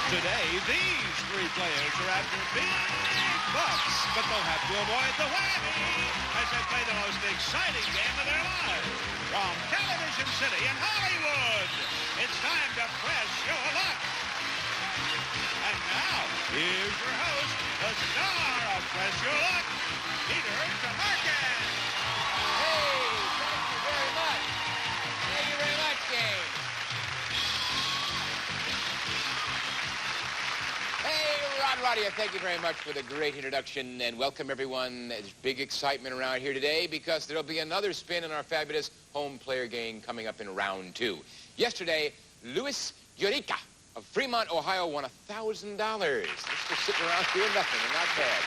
Today, these three players are after big bucks, but they'll have to avoid the whammy as they play the most exciting game of their lives. From Television City in Hollywood, it's time to press your luck. And now, here's your host, the star of Press Your Luck, Peter DeMarcus. Hey, thank you very much. Thank you very much, James. Hey, Rod Roddy, thank you very much for the great introduction, and welcome everyone. There's big excitement around here today because there'll be another spin in our fabulous home player game coming up in round two. Yesterday, Luis Eureka of Fremont, Ohio, won $1,000. That's just sitting around doing nothing, and not bad.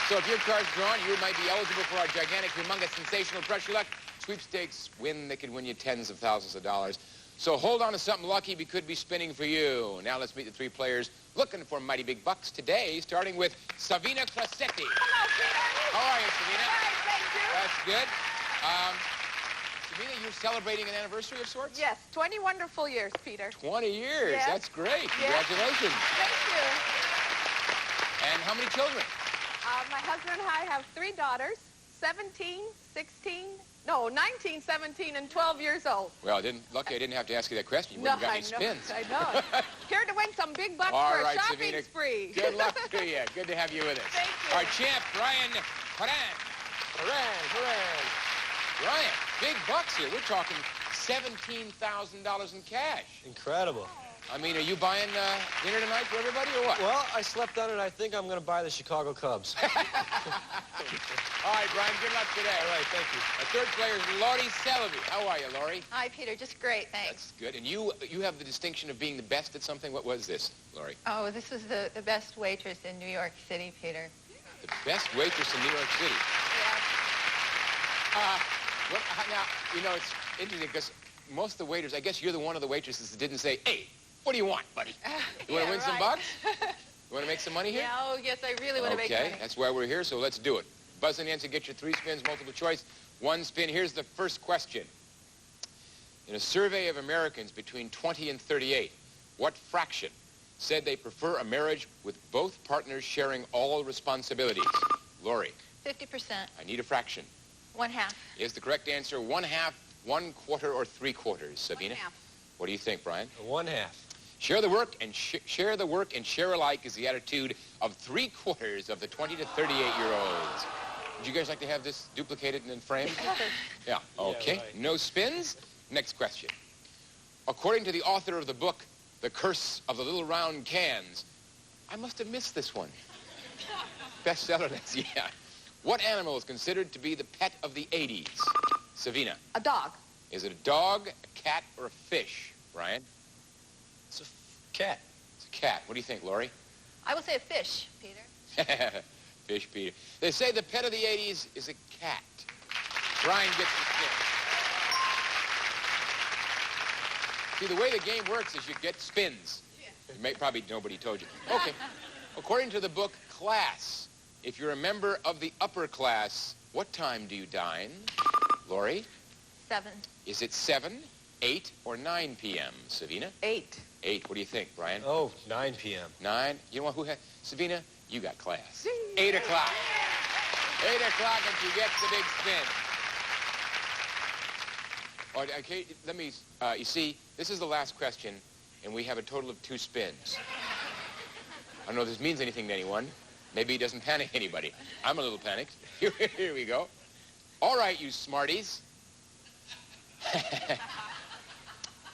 So if your card's drawn, you might be eligible for our gigantic, humongous, sensational Press Your Luck sweepstakes win that could win you tens of thousands of dollars. So hold on to something lucky. We could be spinning for you. Now let's meet the three players looking for mighty big bucks today, starting with Savina Crossetti. Hello, Peter. How are you, Savina? Hi, thank you. That's good. Savina, you're celebrating an anniversary of sorts? Yes, 20 wonderful years, Peter. 20 years. Yes. That's great. Yes. Congratulations. Thank you. And how many children? My husband and I have 3 daughters, 19, 17, and 12 years old. Well, lucky I didn't have to ask you that question. You wouldn't have got any spins. I know. Here to win some big bucks All for right, a shopping Savina, spree. Good luck to you. Good to have you with us. Thank you. Our champ, Brian Horan. Brian, big bucks here. We're talking $17,000 in cash. Incredible. I mean, are you buying dinner tonight for everybody or what? Well, I slept on it. I think I'm going to buy the Chicago Cubs. All right, Brian, good luck today. All right, thank you. Our third player is Laurie Selby. How are you, Laurie? Hi, Peter. Just great, thanks. That's good. And you have the distinction of being the best at something. What was this, Laurie? Oh, this was the best waitress in New York City, Peter. The best waitress in New York City. Yeah. Now, you know, it's interesting because most of the waiters, I guess you're the one of the waitresses that didn't say, hey, what do you want, buddy? You want to win some bucks? You want to make some money here? Yeah, oh, yes, I really want to make money. Okay, that's why we're here, so let's do it. Buzz in the answer, get your 3 spins, multiple choice, 1 spin. Here's the first question. In a survey of Americans between 20 and 38, what fraction said they prefer a marriage with both partners sharing all responsibilities? Laurie. 50%. I need a fraction. 1/2. Is the correct answer 1/2, 1/4, or 3/4? Savina? 1/2. What do you think, Brian? 1/2. Share the work and share alike is the attitude of 3/4 of the 20 to 38-year-olds. Would you guys like to have this duplicated and then framed? Yeah. Okay. Yeah, right. No spins. Next question. According to the author of the book, The Curse of the Little Round Cans, I must have missed this one. Bestseller, that's, yeah. What animal is considered to be the pet of the 80s? Savina. A dog. Is it a dog, a cat, or a fish? Brian? It's a cat. It's a cat. What do you think, Laurie? I will say a fish, Peter. Fish, Peter. They say the pet of the 80s is a cat. Brian gets the spin. See, the way the game works is you get spins. Probably nobody told you. Okay. According to the book Class, if you're a member of the upper class, what time do you dine? Laurie? 7. Is it 7, 8, or 9 p.m.? Savina? 8. 8. What do you think, Brian? Oh, 9 p.m. 9. You know what? Who had? Savina, you got class. 8 o'clock. 8 o'clock, and she gets the big spin. Okay, let me. You see, this is the last question, and we have a total of 2 spins. I don't know if this means anything to anyone. Maybe it doesn't panic anybody. I'm a little panicked. Here we go. All right, you smarties.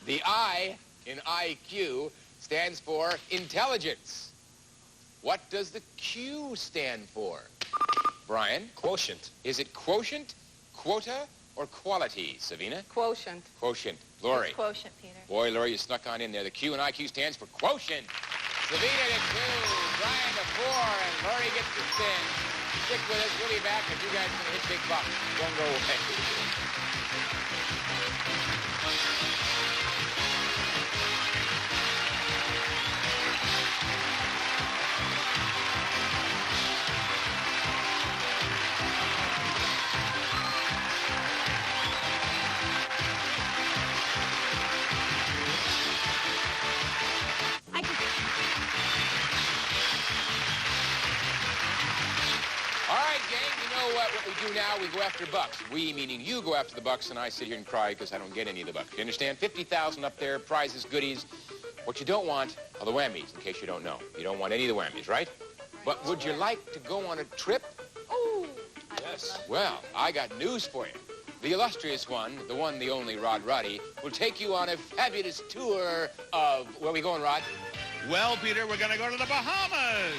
The I in IQ stands for intelligence. What does the Q stand for? Brian? Quotient. Is it quotient, quota, or quality, Savina? Quotient. Quotient. Laurie? It's quotient, Peter. Boy, Laurie, you snuck on in there. The Q in IQ stands for quotient. Savina to 2, Brian to 4, and Laurie gets the spin. Stick with us. We'll be back if you guys are going to hit big bucks. Don't go away. what we do now? We go after bucks. We, meaning you, go after the bucks, and I sit here and cry because I don't get any of the bucks. You understand? 50,000 up there, prizes, goodies. What you don't want are the whammies, in case you don't know. You don't want any of the whammies, right? But would you like to go on a trip? Oh, Yes. Well, I got news for you. The illustrious one, the only Rod Roddy, will take you on a fabulous tour of... Where are we going, Rod? Well, Peter, we're going to go to the Bahamas.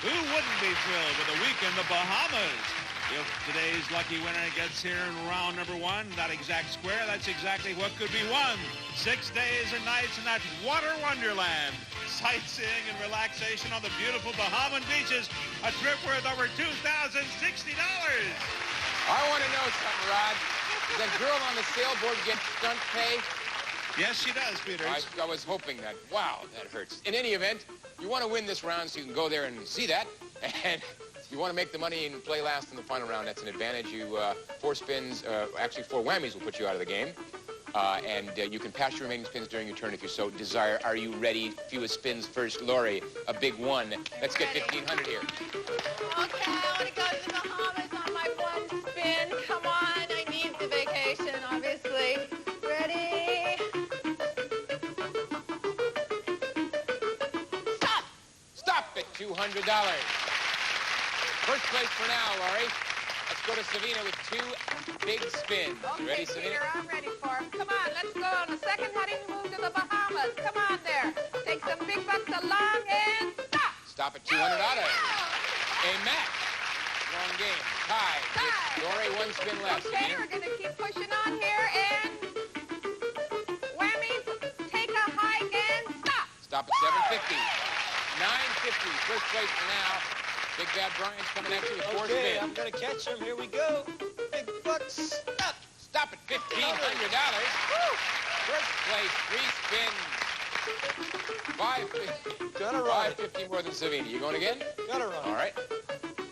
Who wouldn't be thrilled with a week in the Bahamas? If today's lucky winner gets here in round number one, that exact square, that's exactly what could be won. 6 days and nights in that water wonderland. Sightseeing and relaxation on the beautiful Bahamian beaches. A trip worth over $2,060. I want to know something, Rod. Does that girl on the sailboard get stunt pay? Yes, she does, Peter. I was hoping that. Wow, that hurts. In any event, you want to win this round so you can go there and see that. And if you want to make the money and play last in the final round, that's an advantage. You, 4 spins, actually 4 whammies will put you out of the game. And you can pass your remaining spins during your turn if you so desire. Are you ready? Fewest spins first. Laurie, a big one. Let's get 1,500 here. Okay, I want to go to the Bahamas on my one spin. Come on, I need the vacation, obviously. Ready? Stop! Stop at $200. First place for now, Laurie. Let's go to Savina with 2 big spins. okay, You ready, Savina? Peter, I'm ready for him. Come on, let's go on a second honeymoon to the Bahamas. Come on there. Take some big bucks along and stop. Stop at $200. A match. Long game. Tie. Tie. Laurie, 1 spin left. Okay, Savina. we're going to keep pushing on here and whammies, take a hike and stop. Stop at 750. 950. First place for now. Big Bad Brian's coming at you with 4 Okay, spins. I'm going to catch him. Here we go. Big bucks. Up. Stop at $1,500. First place, 3 spins. 550. Gotta run. 550 more than Savina. You going again? Gotta run. All right.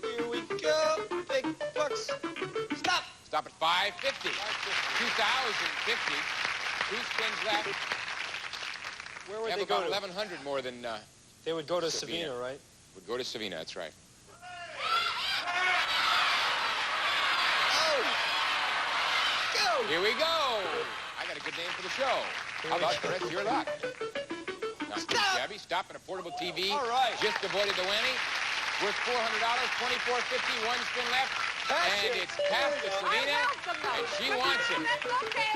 Here we go. Big bucks. Stop. Stop at 550. 2,050. 2 spins left. Where We would have they go about to? 1,100 more than They would go to Savina. Savina, right? would go to Savina. That's right. Oh! Go! Here we go. I got a good name for the show. How about the rest of your luck? Not too shabby. Stop at a portable TV. All right. Just avoided the whammy. Worth $400, $24.50, 1 spin left. Pass And it. it's past to Savina, and she wants it. That's okay.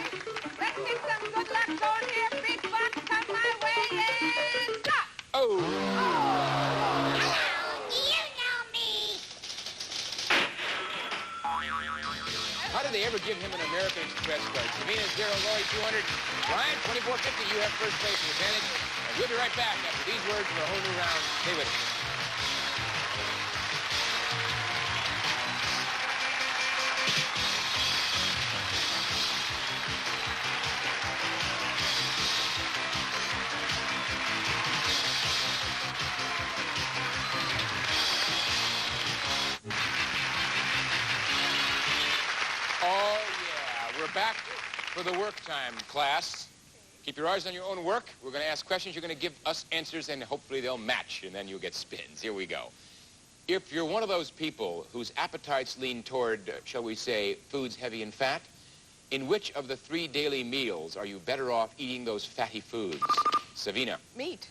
Let's get some good luck going here. Big bucks come my way and stop. Oh. How did they ever give him an American Express card? Savina 0, Laurie 200. Brian 24.50. You have first place advantage. And we'll be right back after these words for a whole new round. Stay with us. Oh, yeah. We're back for the work time, class. Keep your eyes on your own work. We're going to ask questions. You're going to give us answers, and hopefully they'll match, and then you'll get spins. Here we go. If you're one of those people whose appetites lean toward, shall we say, foods heavy in fat, in which of the 3 daily meals are you better off eating those fatty foods? Savina. Meat.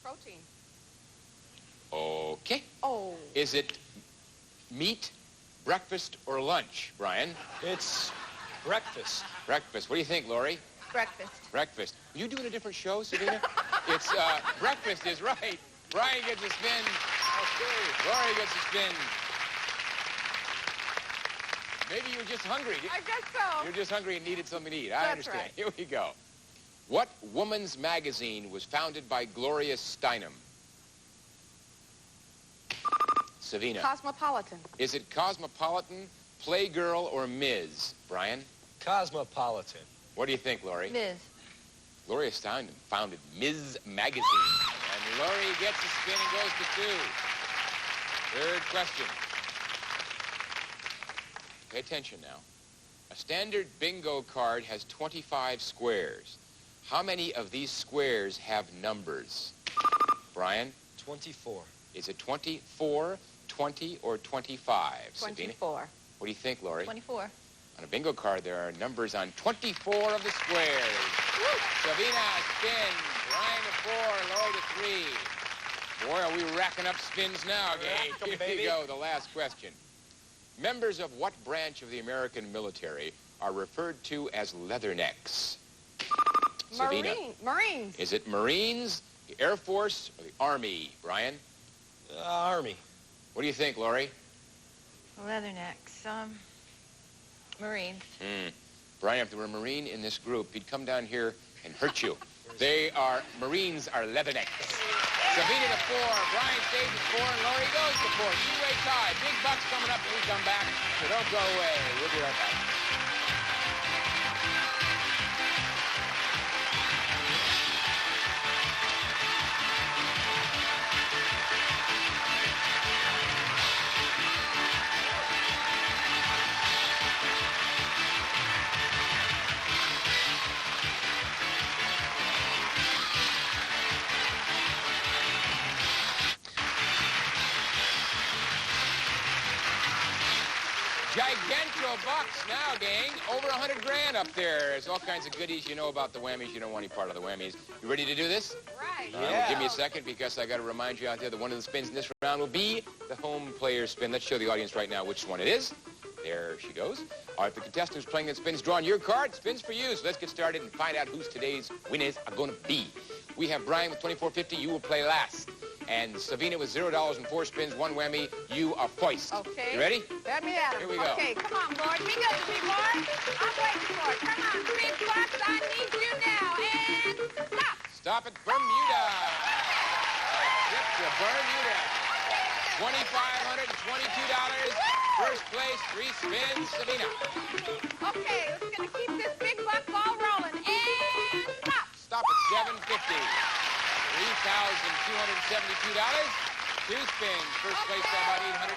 Protein. Okay. Oh. Is it meat, breakfast, or lunch, Brian? It's breakfast. Breakfast. What do you think, Laurie? Breakfast. Breakfast. Are you doing a different show, Savina? It's, breakfast is right. Brian gets a spin. Okay. Laurie gets a spin. Maybe you're just hungry. I guess so. You're just hungry and needed something to eat. I That's understand. right. Here we go. What woman's magazine was founded by Gloria Steinem? Savina. Cosmopolitan. Is it Cosmopolitan, Playgirl, or Ms., Brian? Cosmopolitan. What do you think, Laurie? Ms. Gloria Steinem founded Ms. Magazine. And Laurie gets a spin and goes to 2. Third question. Pay attention now. A standard bingo card has 25 squares. How many of these squares have numbers? Brian? 24. Is it 24, 20, or 25? Savina? 24. What do you think, Laurie? 24. On a bingo card, there are numbers on 24 of the squares. Woo. Savina spins. Brian to 4, Laurie to 3. Boy, are we racking up spins now, gang. Rack 'em, Here baby. we go, the last question. Members of what branch of the American military are referred to as leathernecks? Savina. Marines. Is it Marines, the Air Force, or the Army? Brian? Army. What do you think, Laurie? Leathernecks. Marines. Brian, if there were a Marine in this group, he'd come down here and hurt you. Marines are leathernecks. Savina to 4, Brian stays at 4, and Laurie goes to 4. Two-way tie. Big bucks coming up when we come back, so don't go away. We'll be right back. Gigantro bucks now, gang. Over 100 grand up there. There's all kinds of goodies you know about the whammies. You don't want any part of the whammies. You ready to do this? Right. All right, well, give me a second because I got to remind you out there that one of the spins in this round will be the home player spin. Let's show the audience right now which one it is. There she goes. All right, the contestant who's playing that spin's drawing your card. Spins for you. So let's get started and find out who's today's winners are going to be. We have Brian with $24.50. You will play last. And Savina with $0 and 4 spins, 1 whammy. You are foist. Okay. You ready? Let me at 'em. Here we go. Okay, come on, Lord. Be good to me, boy. I'm waiting for it. Come on, big bucks. I need you now. And stop. Stop at Bermuda. Trip to Bermuda. $2,522. First place, 3 spins, Savina. Okay, let's gonna keep this big buck ball rolling. And stop. Stop at $750. $3,272. 2 spins. First place by about $822.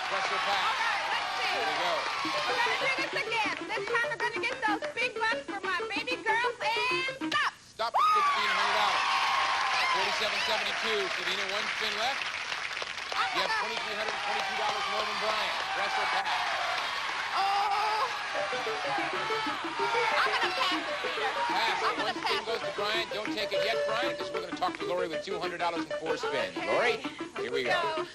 Press your All pass. right, let's see. Here we go. We're gonna do this again. This time we're gonna get those big bucks for my baby girls. And stop. Stop at $1,500. $47.72. Savina, 1 spin left. You have $2,322 more than Brian. Press or pass. Oh. I'm gonna pass it, Peter. Pass. I'm gonna 1 spin pass goes to Brian. Don't take it yet, Brian, because we're going to talk to Laurie with $200 and 4 spins. Okay. Laurie, here we go.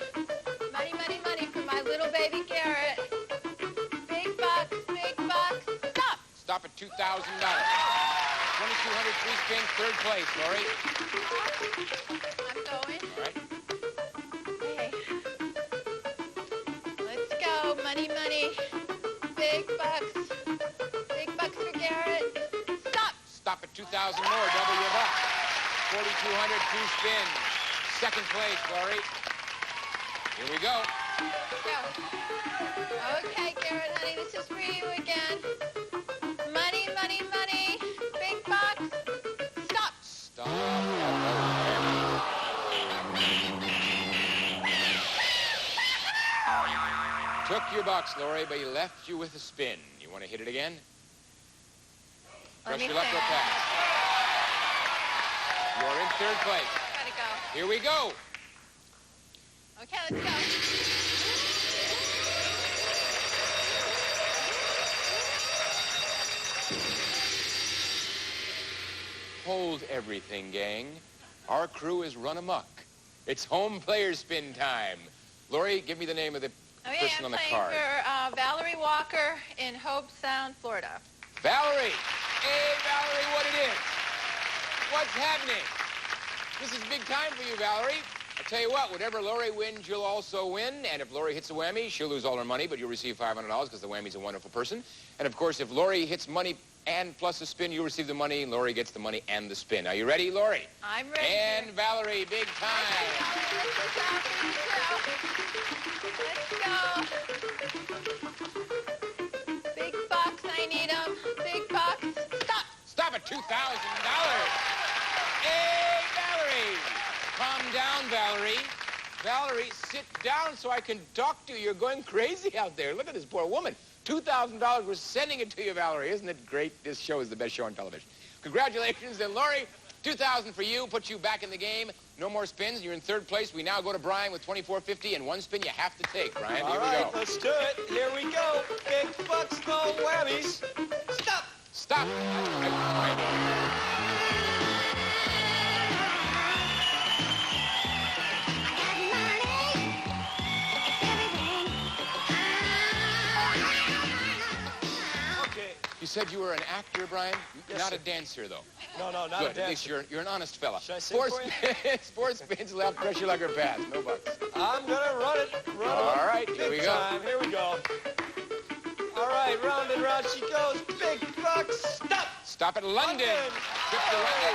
Money, money, money for my little baby Garrett. Big bucks, stop. Stop at $2,000. 2,200, 3 spins, 3rd place, Laurie. I'm going. All right. Okay. Let's go. Money, money. Big bucks for Garrett. Stop. Stop at 2,000 more, double your buck. 4,200, 2 spins. 2nd place, Laurie. Here we go. Go. Okay, Garrett, honey, this is for you again. Money, money, money. Big bucks. Stop. Stop. Took your bucks, Laurie, but he left you with a spin. You want to hit it again? Let Press me your luck or think. pass. You're in 3rd place. Gotta go. Here we go. Okay, let's go. Hold everything, gang. Our crew is run amok. It's home player spin time. Laurie, give me the name of the Okay, person I'm on the playing card. for Valerie Walker in Hope Sound, Florida. Valerie. Hey, Valerie, what it is? What's happening? This is big time for you, Valerie. I'll tell you what, whatever Laurie wins, you'll also win. And if Laurie hits a whammy, she'll lose all her money, but you'll receive $500 because the whammy's a wonderful person. And, of course, if Laurie hits money and plus a spin, you'll receive the money, and Laurie gets the money and the spin. Are you ready, Laurie? I'm ready. And Valerie, big time. Let's go. Big bucks, I need them. Big bucks. Stop. Stop at $2,000. Hey, Valerie. Calm down, Valerie. Valerie, sit down so I can talk to you. You're going crazy out there. Look at this poor woman. $2,000. We're sending it to you, Valerie. Isn't it great? This show is the best show on television. Congratulations. And Laurie, $2,000 for you, puts you back in the game. No more spins. You're in third place. We now go to Brian with $24.50, and one spin you have to take, Brian. All Here we right, go. let's do it. Here we go. Big bucks, no whammies. Stop. Stop. Okay. You said you were an actor, Brian? Yes, Not sir. a dancer, though. No, not Good. a dancer. At least you're an honest fella. Should I sing Four for you? spins, four spins left, pressure luck or pass. No bucks. I'm gonna run it. All right, here Big we go. time. Here we go. All right, round and round she goes. Big bucks. Stop. Stop at London. London. Trip to London.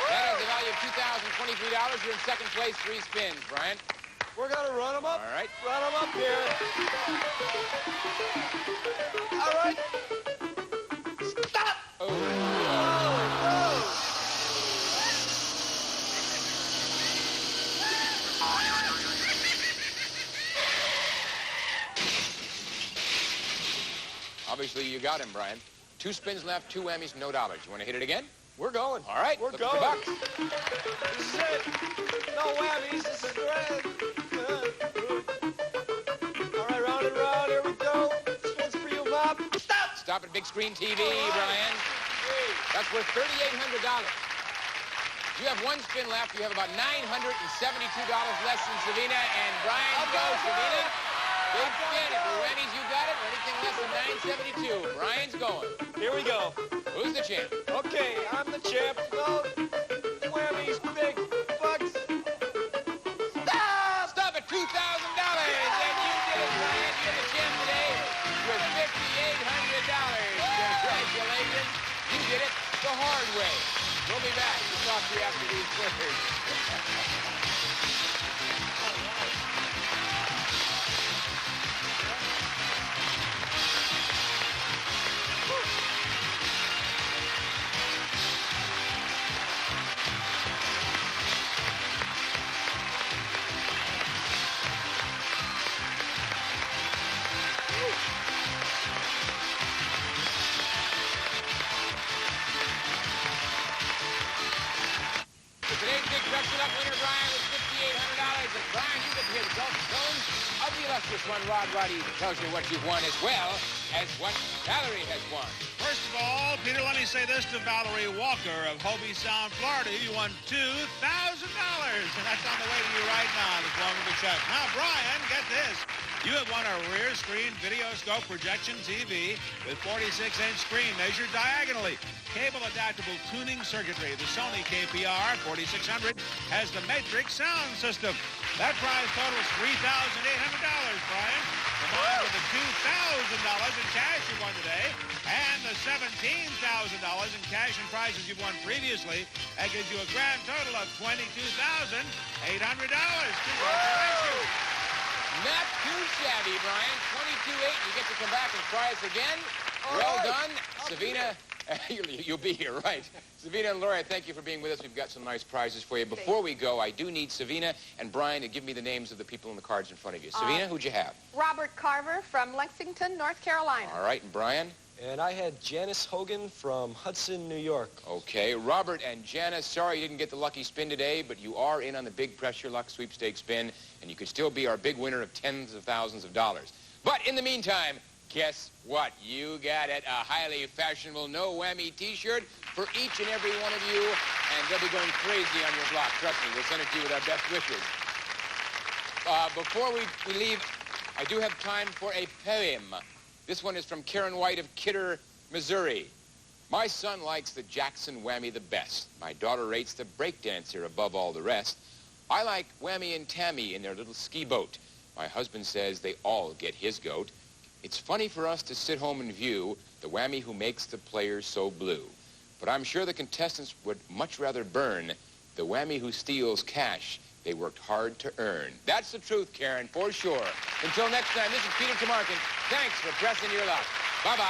That has a value of $2,023. You're in second place, 3 spins, Brian. We're gonna run them up. All right. Run them up here. All right. Stop. Oh. Oh, Obviously, you got him, Brian. 2 spins left, 2 whammies, no dollars. You want to hit it again? we're going. All right. We're look for going. bucks. This is it. No whammies. This is great. All right, round and round. Here we go. This one's for you, Bob. Stop. Stop at big screen TV, All right. Brian. That's worth $3,800. You have 1 spin left. You have about $972 less than Savina. And Brian I'll go, goes, Savina. Big I'll spin. If go. the whammies, you got it. Anything less than $972. Brian's going. Here we go. Who's the champ? Okay, I'm the champ. No whammies, big bucks. Stop! Stop at $2,000. And you did it, Brian. You're the champ today with $5,800. Congratulations. You did it the hard way. We'll be back to talk to you after these words. Today's big pressure luck winner, Brian, was $5,800. And Brian, you get to hear the Dalton tones of the illustrious one, Rod Roddy, tells you what you've won as well as what Valerie has won. First of all, Peter, let me say this to Valerie Walker of Hobie Sound, Florida. You won $2,000, and that's on the way to you right now in the form of a check. Now, Brian, get this. You have won a rear screen videoscope projection TV with 46-inch screen measured diagonally. Cable adaptable tuning circuitry. The Sony KPR 4600 has the Matrix sound system. That prize totals $3,800, Brian. Combined with the $2,000 in cash you won today and the $17,000 in cash and prizes you've won previously, that gives you a grand total of $22,800. Congratulations. Not too shabby, Brian. 22-8. You get to come back and try us again. All Well right. done. Savina, you'll be here, right. Savina and Laurie, thank you for being with us. We've got some nice prizes for you. Before we go, I do need Savina and Brian to give me the names of the people in the cards in front of you. Savina, who'd you have? Robert Carver from Lexington, North Carolina. All right, and Brian? And I had Janice Hogan from Hudson, New York. Okay, Robert and Janice, sorry you didn't get the lucky spin today, but you are in on the big pressure luck sweepstakes spin, and you could still be our big winner of tens of thousands of dollars. But in the meantime, guess what? You got it, a highly fashionable no whammy t-shirt for each and every one of you, and they'll be going crazy on your block. Trust me, we'll send it to you with our best wishes. Before we leave, I do have time for a poem. This one is from Karen White of Kidder, Missouri. My son likes the Jackson whammy the best. My daughter rates the breakdancer above all the rest. I like Whammy and Tammy in their little ski boat. My husband says they all get his goat. It's funny for us to sit home and view the whammy who makes the players so blue. But I'm sure the contestants would much rather burn the whammy who steals cash they worked hard to earn. That's the truth, Karen, for sure. Until next time, this is Peter Tamarkin. Thanks for pressing your luck. Bye-bye.